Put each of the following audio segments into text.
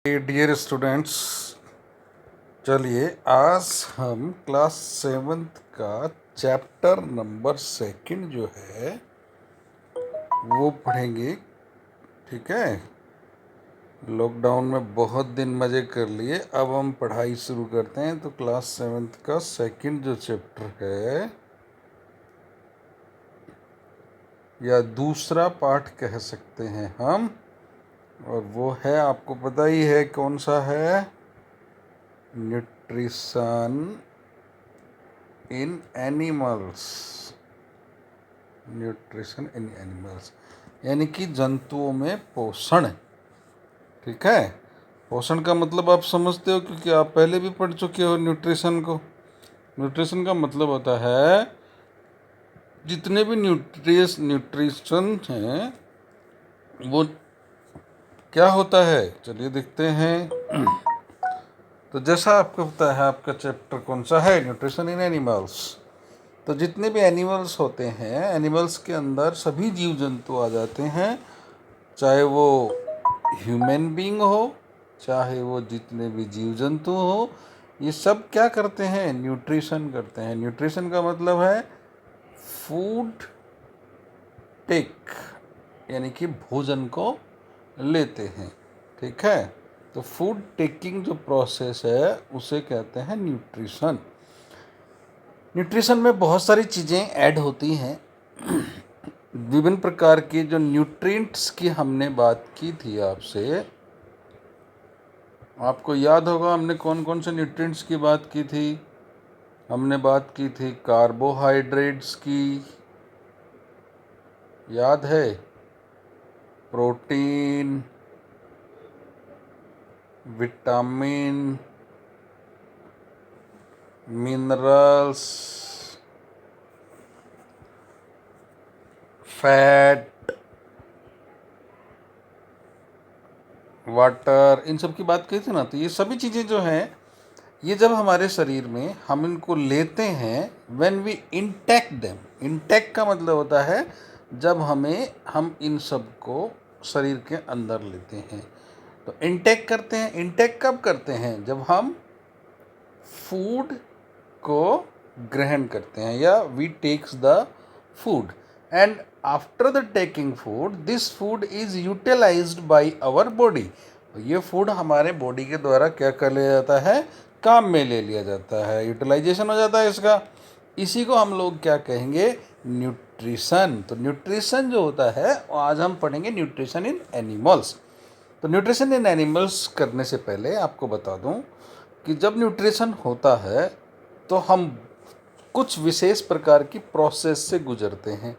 Dear students, चलिए आज हम क्लास 7th का चैप्टर नंबर 2 जो है वो पढ़ेंगे। ठीक है, लॉकडाउन में बहुत दिन मज़े कर लिए, अब हम पढ़ाई शुरू करते हैं। तो क्लास 7th का 2 जो चैप्टर है या दूसरा पार्ट कह सकते हैं हम, और वो है, आपको पता ही है कौन सा है, nutrition in animals. Nutrition in animals यानी कि जंतुओं में पोषण। ठीक है, पोषण का मतलब आप समझते हो क्योंकि आप पहले भी पढ़ चुके हो न्यूट्रिशन को। न्यूट्रिशन का मतलब होता है जितने भी न्यूट्रिशन हैं वो क्या होता है, चलिए देखते हैं। तो जैसा आपको पता है, आपका चैप्टर कौन सा है, न्यूट्रिशन इन एनिमल्स। तो जितने भी एनिमल्स होते हैं, एनिमल्स के अंदर सभी जीव जंतु आ जाते हैं, चाहे वो ह्यूमन बीइंग हो, चाहे वो जितने भी जीव जंतु हो, ये सब क्या करते हैं, न्यूट्रिशन करते हैं। न्यूट्रिशन का मतलब है फूड टेक, यानी कि भोजन को लेते हैं। ठीक है, तो फूड टेकिंग जो प्रोसेस है उसे कहते हैं न्यूट्रिशन। न्यूट्रिशन में बहुत सारी चीज़ें ऐड होती हैं। विभिन्न प्रकार के जो न्यूट्रिएंट्स की हमने बात की थी आपसे, आपको याद होगा हमने कौन कौन से न्यूट्रिएंट्स की बात की थी। हमने बात की थी कार्बोहाइड्रेट्स की, याद है, protein, vitamin, minerals, fat, water, इन सब की बात की थी ना। तो ये सभी चीज़ें जो हैं, ये जब हमारे शरीर में हम इनको लेते हैं, when we intake them, intake का मतलब होता है जब हम इन सब को शरीर के अंदर लेते हैं। तो इंटेक करते हैं, इंटेक कब करते हैं, जब हम फूड को ग्रहण करते हैं या we takes the food, and after the taking food this food is utilized by our body. ये फूड हमारे बॉडी के द्वारा क्या कर लिया जाता है, काम में ले लिया जाता है, यूटिलाइजेशन हो जाता है इसका। इसी को हम लोग क्या कहेंगे, न्यूट्रिशन। तो न्यूट्रिशन जो होता है आज हम पढ़ेंगे न्यूट्रिशन इन एनिमल्स। तो न्यूट्रिशन इन एनिमल्स करने से पहले आपको बता दूं कि जब न्यूट्रिशन होता है तो हम कुछ विशेष प्रकार की प्रोसेस से गुजरते हैं।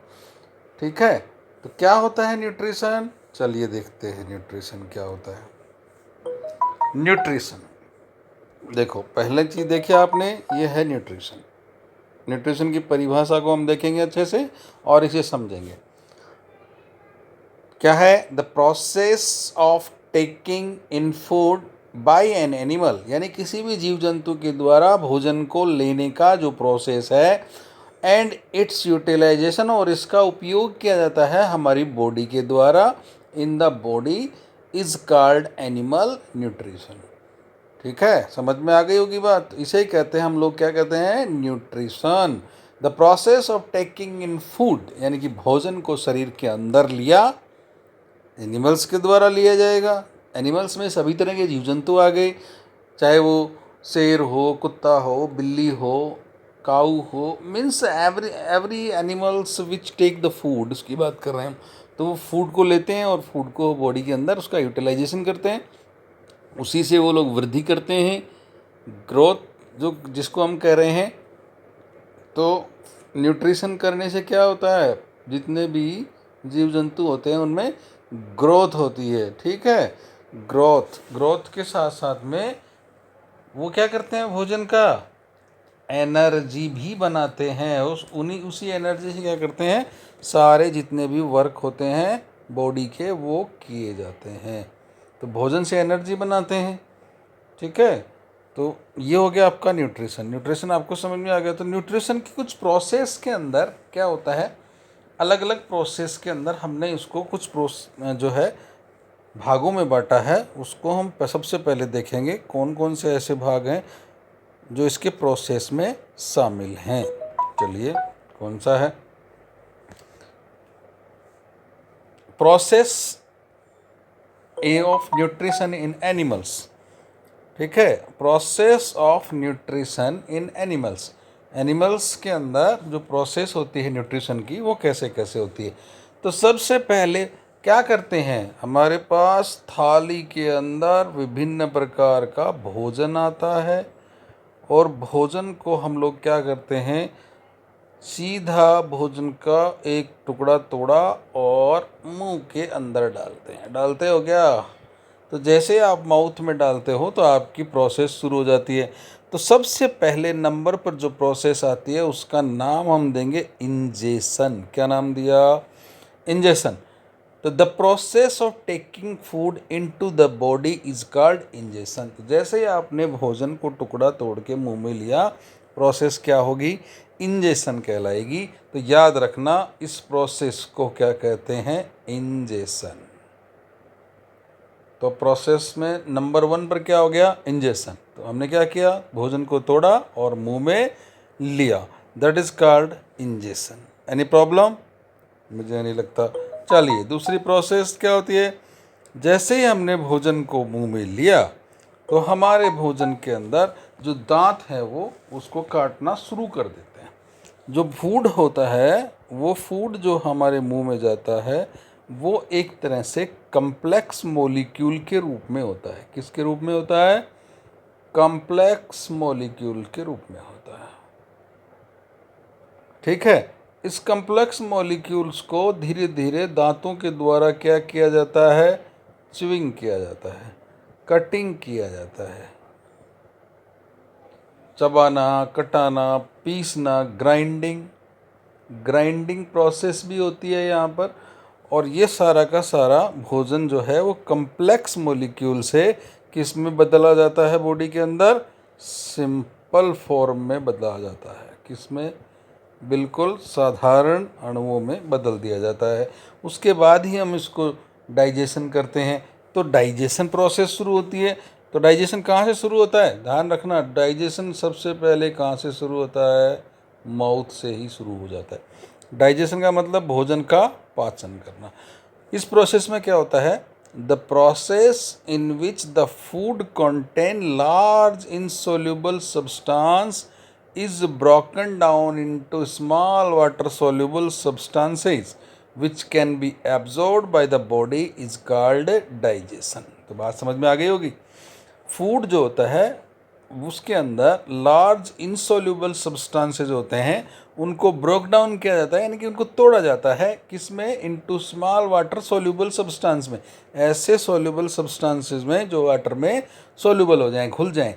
ठीक है, तो क्या होता है न्यूट्रिशन, चलिए देखते हैं न्यूट्रिशन क्या होता है। न्यूट्रिशन देखो, पहले चीज़ देखिए आपने, ये है न्यूट्रिशन। न्यूट्रिशन की परिभाषा को हम देखेंगे अच्छे से और इसे समझेंगे। क्या है, the process of taking in food by an animal, यानी किसी भी जीव जंतु के द्वारा भोजन को लेने का जो प्रोसेस है, एंड इट्स यूटिलाइजेशन, और इसका उपयोग किया जाता है हमारी बॉडी के द्वारा, in the body is called animal nutrition. ठीक है, समझ में आ गई होगी बात। इसे ही कहते हैं हम लोग, क्या कहते हैं, nutrition. The process of taking in food, यानी कि भोजन को शरीर के अंदर लिया, एनिमल्स के द्वारा लिया जाएगा। एनिमल्स में सभी तरह के जीव जंतु आ गए, चाहे वो शेर हो, कुत्ता हो, बिल्ली हो, काऊ हो, means every animals which take the food, उसकी बात कर रहे हैं हम। तो वो फूड को लेते हैं और फूड को बॉडी के अंदर उसका यूटिलाइजेशन करते हैं, उसी से वो लोग वृद्धि करते हैं, ग्रोथ जो जिसको हम कह रहे हैं। तो न्यूट्रिशन करने से क्या होता है, जितने भी जीव जंतु होते हैं उनमें ग्रोथ होती है। ठीक है, ग्रोथ के साथ साथ में वो क्या करते हैं, भोजन का एनर्जी भी बनाते हैं। उसी एनर्जी से क्या करते हैं, सारे जितने भी वर्क होते हैं बॉडी के वो किए जाते हैं। तो भोजन से एनर्जी बनाते हैं। ठीक है, तो ये हो गया आपका न्यूट्रिशन। न्यूट्रिशन आपको समझ में आ गया। तो न्यूट्रिशन की कुछ प्रोसेस के अंदर क्या होता है, अलग अलग प्रोसेस के अंदर हमने इसको कुछ जो है भागों में बांटा है उसको हम सबसे पहले देखेंगे कौन कौन से ऐसे भाग हैं जो इसके प्रोसेस में शामिल हैं। चलिए, कौन सा है? Process A of nutrition in animals. ठीक है, process of nutrition in animals. Animals के अंदर जो प्रोसेस होती है न्यूट्रिशन की वो कैसे कैसे होती है। तो सबसे पहले क्या करते हैं, हमारे पास थाली के अंदर विभिन्न प्रकार का भोजन आता है और भोजन को हम लोग क्या करते हैं, सीधा भोजन का एक टुकड़ा तोड़ा और मुंह के अंदर डालते हैं। डालते हो क्या? तो जैसे आप माउथ में डालते हो तो आपकी प्रोसेस शुरू हो जाती है। तो सबसे पहले नंबर पर जो प्रोसेस आती है उसका नाम हम देंगे इंजेशन। क्या नाम दिया? इंजेशन। तो the process of taking food into the body is called ingestion. तो जैसे ही आपने भोजन को टुकड़ा तोड़ के मुंह में लिया, प्रोसेस क्या होगी? इंजेशन कहलाएगी। तो याद रखना इस प्रोसेस को क्या कहते हैं? इंजेशन। तो प्रोसेस में नंबर 1 पर क्या हो गया? इंजेशन। तो हमने क्या किया? भोजन को तोड़ा और मुंह में लिया, that is called ingestion. Any problem? मुझे नहीं लगता। चलिए, दूसरी प्रोसेस क्या होती है? जैसे ही हमने भोजन को मुंह में लिया तो हमारे भोजन के अंदर जो दांत है वो उसको काटना शुरू कर देते हैं। जो फूड होता है वो फूड जो हमारे मुंह में जाता है वो एक तरह से कम्प्लेक्स मॉलिक्यूल के रूप में होता है। किसके रूप में होता है? कम्प्लेक्स मॉलिक्यूल के रूप में होता है। ठीक है, इस कम्प्लेक्स मॉलिक्यूल्स को धीरे धीरे दांतों के द्वारा क्या किया जाता है? च्युइंग किया जाता है, कटिंग किया जाता है। चबाना, कटाना, पीसना, ग्राइंडिंग, ग्राइंडिंग प्रोसेस भी होती है यहाँ पर। और ये सारा का सारा भोजन जो है वो कम्प्लेक्स मॉलिक्यूल से किस में बदला जाता है? बॉडी के अंदर सिंपल फॉर्म में बदला जाता है। किस में? बिल्कुल साधारण अणुओं में बदल दिया जाता है। उसके बाद ही हम इसको डाइजेशन करते हैं। तो डाइजेशन प्रोसेस शुरू होती है। तो डाइजेशन कहाँ से शुरू होता है? ध्यान रखना, डाइजेशन सबसे पहले कहाँ से शुरू होता है? माउथ से ही शुरू हो जाता है। डाइजेशन का मतलब भोजन का पाचन करना। इस प्रोसेस में क्या होता है? The process in which the food contain large insoluble substance is broken down into small water soluble substances which can be absorbed by the body is called digestion। तो बात समझ में आ गई होगी। फूड जो होता है उसके अंदर लार्ज इनसोल्यूबल सब्सटेंसेज होते हैं, उनको ब्रोक डाउन किया जाता है, यानी कि उनको तोड़ा जाता है। किसमें? Into small water soluble substance में, ऐसे सोल्यूबल सब्सटेंसेज में जो वाटर में सोल्यूबल हो जाएं, घुल जाएं,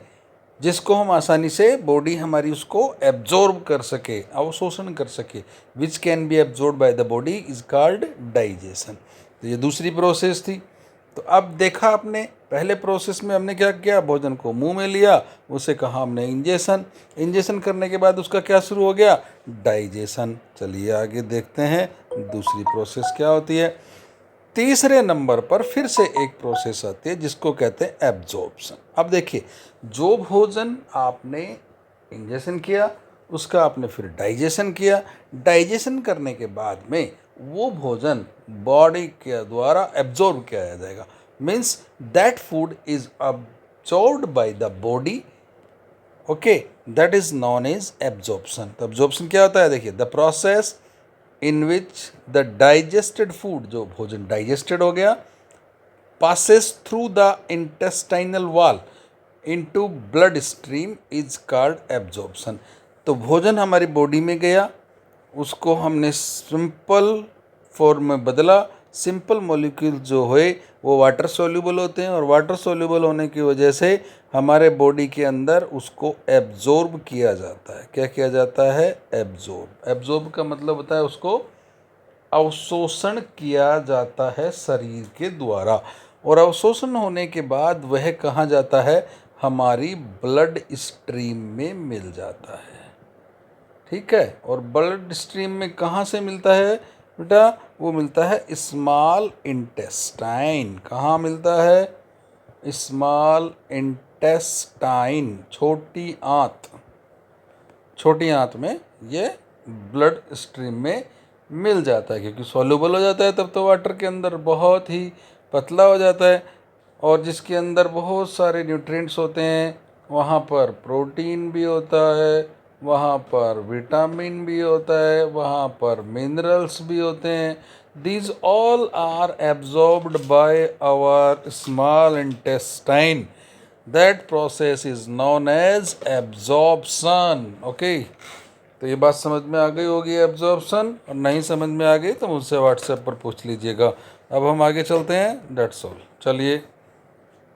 जिसको हम आसानी से बॉडी हमारी उसको एब्जॉर्ब कर सके, अवशोषण कर सके। Which can be absorb by the body is called digestion. तो ये दूसरी प्रोसेस थी। तो अब देखा आपने, पहले प्रोसेस में हमने क्या किया? भोजन को मुंह में लिया, उसे कहा हमने इंजेशन। इंजेशन करने के बाद उसका क्या शुरू हो गया? डाइजेशन। चलिए आगे देखते हैं दूसरी प्रोसेस क्या होती है। तीसरे नंबर पर फिर से एक प्रोसेस आती है जिसको कहते हैं एब्जॉर्प्शन। अब देखिए, जो भोजन आपने इंजेशन किया उसका आपने फिर डाइजेशन किया। डाइजेशन करने के बाद में वो भोजन बॉडी के द्वारा एब्जॉर्ब किया जाएगा। Means that food is absorbed by the body. Okay, that is known as absorption. तो एब्जॉर्प्शन क्या होता है? देखिए, the process in which the digested food, जो भोजन डाइजेस्टेड हो गया, passes through the intestinal wall into blood stream is called absorption। तो भोजन हमारी बॉडी में गया, उसको हमने सिंपल फॉर्म में बदला। सिंपल मॉलिक्यूल जो है वो वाटर सोल्यूबल होते हैं और वाटर सोल्यूबल होने की वजह से हमारे बॉडी के अंदर उसको एब्जॉर्ब किया जाता है। क्या किया जाता है? एब्जॉर्ब। एब्जॉर्ब का मतलब होता है उसको अवशोषण किया जाता है शरीर के द्वारा। और अवशोषण होने के बाद वह कहाँ जाता है? हमारी ब्लड स्ट्रीम में मिल जाता है। ठीक है, और ब्लड स्ट्रीम में कहाँ से मिलता है? बेटा वो मिलता है स्मॉल इंटेस्टाइन। कहाँ मिलता है? स्मॉल इंटेस्टाइन, छोटी आंत। छोटी आंत में ये ब्लड स्ट्रीम में मिल जाता है, क्योंकि सॉल्युबल हो जाता है तब तो वाटर के अंदर, बहुत ही पतला हो जाता है, और जिसके अंदर बहुत सारे न्यूट्रिएंट्स होते हैं, वहाँ पर प्रोटीन भी होता है, वहाँ पर विटामिन भी होता है, वहाँ पर मिनरल्स भी होते हैं। These all are absorbed by our small intestine. That process is known as absorption. Okay, तो ये बात समझ में आ गई होगी एब्जॉर्प्शन, और नहीं समझ में आ गई तो मुझसे व्हाट्सएप पर पूछ लीजिएगा। अब हम आगे चलते हैं, दैट्स ऑल। चलिए,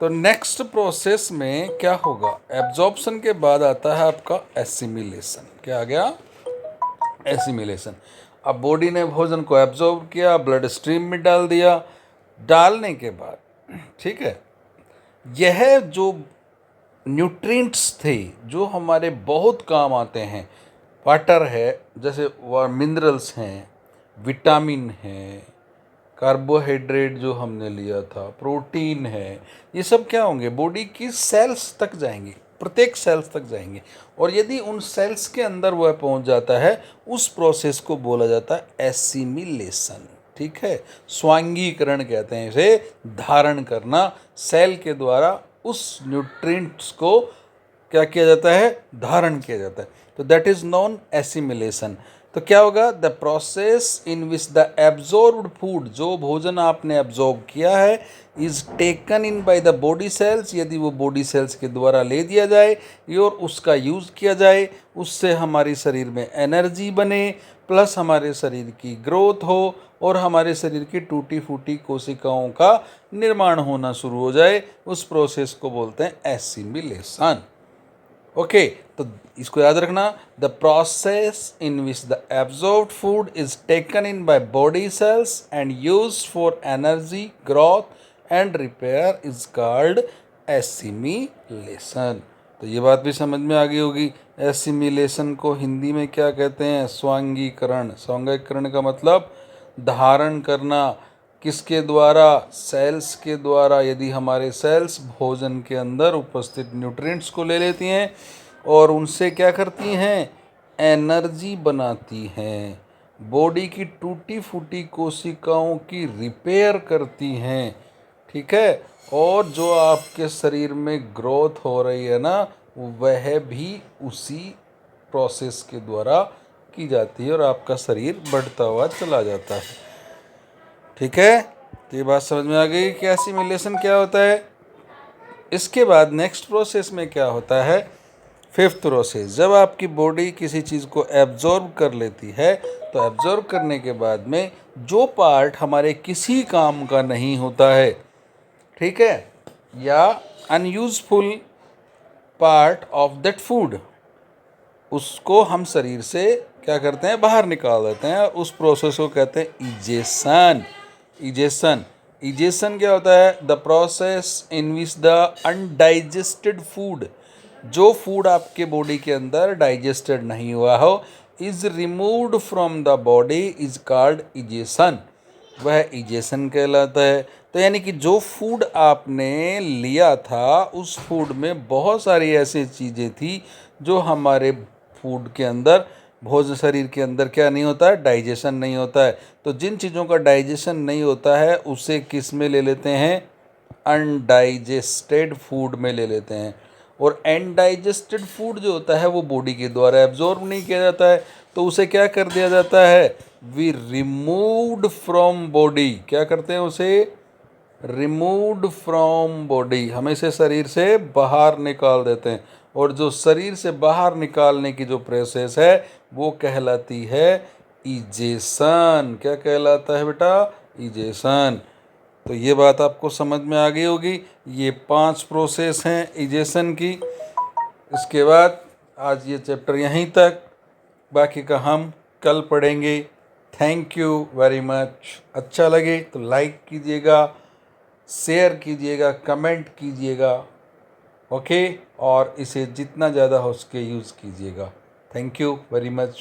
तो नेक्स्ट प्रोसेस में क्या होगा? एब्जॉर्प्शन के बाद आता है आपका एसिमिलेशन। क्या आ गया? एसिमिलेशन। अब बॉडी ने भोजन को एब्जॉर्ब किया, ब्लड स्ट्रीम में डाल दिया। डालने के बाद, ठीक है, यह जो न्यूट्रिएंट्स थे जो हमारे बहुत काम आते हैं, वाटर है, जैसे मिनरल्स हैं, विटामिन है, कार्बोहाइड्रेट जो हमने लिया था, प्रोटीन है, ये सब क्या होंगे? बॉडी की सेल्स तक जाएंगे, प्रत्येक सेल्स तक जाएंगे, और यदि उन सेल्स के अंदर वह पहुंच जाता है, उस प्रोसेस को बोला जाता है एसिमिलेशन। ठीक है, स्वांगीकरण कहते हैं इसे, धारण करना। सेल के द्वारा उस न्यूट्रिएंट्स को क्या किया जाता है? धारण किया जाता है। तो दैट इज नॉन एसिमिलेशन। तो क्या होगा? The process in which the absorbed food, जो भोजन आपने एब्जॉर्ब किया है, is taken in by the body cells, यदि वो बॉडी सेल्स के द्वारा ले दिया जाए और उसका यूज़ किया जाए, उससे हमारे शरीर में एनर्जी बने, प्लस हमारे शरीर की ग्रोथ हो, और हमारे शरीर की टूटी फूटी कोशिकाओं का निर्माण होना शुरू हो जाए, उस प्रोसेस को बोलते हैं एसिमिलेशन। ओके, तो इसको याद रखना। The process in which the absorbed food is taken in by body cells and used for energy, growth and repair is called assimilation. तो ये बात भी समझ में आ गई होगी। एसिमिलेशन को हिंदी में क्या कहते हैं? स्वांगीकरण। स्वांगीकरण का मतलब धारण करना। किसके द्वारा? सेल्स के द्वारा। यदि हमारे सेल्स भोजन के अंदर उपस्थित न्यूट्रिएंट्स को ले लेती हैं और उनसे क्या करती हैं? एनर्जी बनाती हैं, बॉडी की टूटी फूटी कोशिकाओं की रिपेयर करती हैं, ठीक है, और जो आपके शरीर में ग्रोथ हो रही है ना, वह भी उसी प्रोसेस के द्वारा की जाती है, और आपका शरीर बढ़ता हुआ चला जाता है। ठीक है, तो ये बात समझ में आ गई कि एसिमिलेशन क्या होता है। इसके बाद नेक्स्ट प्रोसेस में क्या होता है? Fifth process. जब आपकी बॉडी किसी चीज़ को एब्जॉर्ब कर लेती है, तो एब्जॉर्ब करने के बाद में जो पार्ट हमारे किसी काम का नहीं होता है, ठीक है, या unuseful part of that food, उसको हम शरीर से क्या करते हैं? बाहर निकाल देते हैं। उस प्रोसेस को कहते हैं इजेशन। इजेशन। इजेशन क्या होता है? The process in which the undigested food, जो फूड आपके बॉडी के अंदर डाइजेस्टेड नहीं हुआ हो, is removed from the body is called egestion. वह इजेशन कहलाता है। तो यानी कि जो फूड आपने लिया था, उस फूड में बहुत सारी ऐसी चीज़ें थी जो हमारे फूड के अंदर, भोजन शरीर के अंदर क्या नहीं होता है? डाइजेशन नहीं होता है। तो जिन चीज़ों का डाइजेशन नहीं होता है, उसे किस में ले लेते हैं? अनडाइजेस्टेड फूड में ले लेते हैं। और अनडाइजेस्टेड फूड जो होता है वो बॉडी के द्वारा एब्जॉर्ब नहीं किया जाता है, तो उसे क्या कर दिया जाता है? We removed from body. क्या करते हैं उसे? रिमूव्ड फ्रॉम बॉडी, हम इसे शरीर से बाहर निकाल देते हैं। और जो शरीर से बाहर निकालने की जो प्रोसेस है, वो कहलाती है इजेशन। क्या कहलाता है बेटा? इजेशन। तो ये बात आपको समझ में आ गई होगी। ये 5 प्रोसेस हैं इजेशन की। इसके बाद आज ये चैप्टर यहीं तक, बाकी का हम कल पढ़ेंगे। Thank you very much. अच्छा लगे तो लाइक कीजिएगा, शेयर कीजिएगा, कमेंट कीजिएगा, ओके, और इसे जितना ज़्यादा हो सके यूज़ कीजिएगा। Thank you very much.